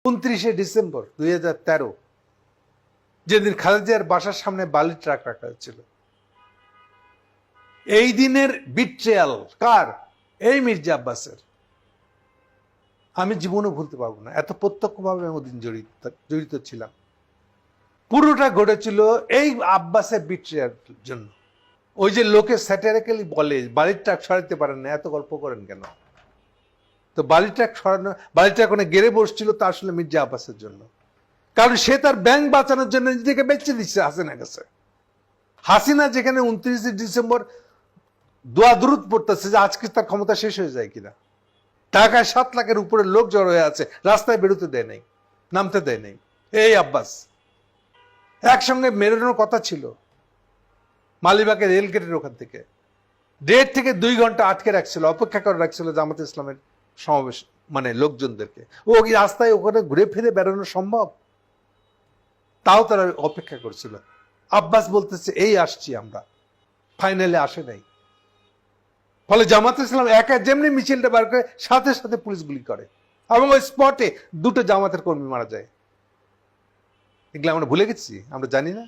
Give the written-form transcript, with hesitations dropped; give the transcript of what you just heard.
29শে December 2013 যেদিন খালেদা জিয়ার বাসার সামনে বালির ট্রাক রাখা হয়েছিল, এই দিনের বিট্রেয়াল কার? এই মির্জা আব্বাসের। আমি জীবনে ভুলতে পারবো না, এত প্রত্যক্ষভাবে আমি ওদিন জড়িত ছিলাম। পুরোটা ঘটেছিল এই আব্বাসের বিট্রেয়ার জন্য। ওই যে লোকে স্যাটারিক্যালি বলে বালির ট্রাক সরাতে পারেন না, এত গল্প করেন কেন? তো বালির ট্রাক সরানো, বালির ট্রাক ওখানে গেড়ে বসছিল তা আসলে মির্জা আব্বাসের জন্য, কারণ সে তার ব্যাংক বাঁচানোর জন্য নিজেকে বেঁচে দিচ্ছে হাসিনার কাছে। হাসিনা যেখানে 29শে ডিসেম্বর দোয়া দুরুদ পড়তেছে যে আজকে তার ক্ষমতা শেষ হয়ে যায় কিনা, ঢাকায় 7 লাখের উপরে লোক জড়ো হয়ে আছে, রাস্তায় বেরোতে দেয় নাই, নামতে দেয় নাই। এই আব্বাস একসঙ্গে মেরোনোর কথা ছিল মালিবাগের রেল গেটের ওখান থেকে, 1.5 থেকে 2 ঘন্টা আটকে রাখছিল, অপেক্ষা করে রাখছিল জামাতে ইসলামের সমাবেশ মানে লোকজনদেরকে। ও কি রাস্তায় ওখানে ঘুরে ফিরে বেরোনো সম্ভব? তাও তারা অপেক্ষা করছিল। আব্বাস বলতেছে এই আসছি আমরা, ফাইনালে আসে নাই। ফলে জামাতে ইসলাম একা যেমনি মিছিলটা বার করে সাথে সাথে পুলিশ গুলি করে এবং ওই স্পটে 2টো জামাতের কর্মী মারা যায়। এগুলো আমরা ভুলে গেছি, আমরা জানি না।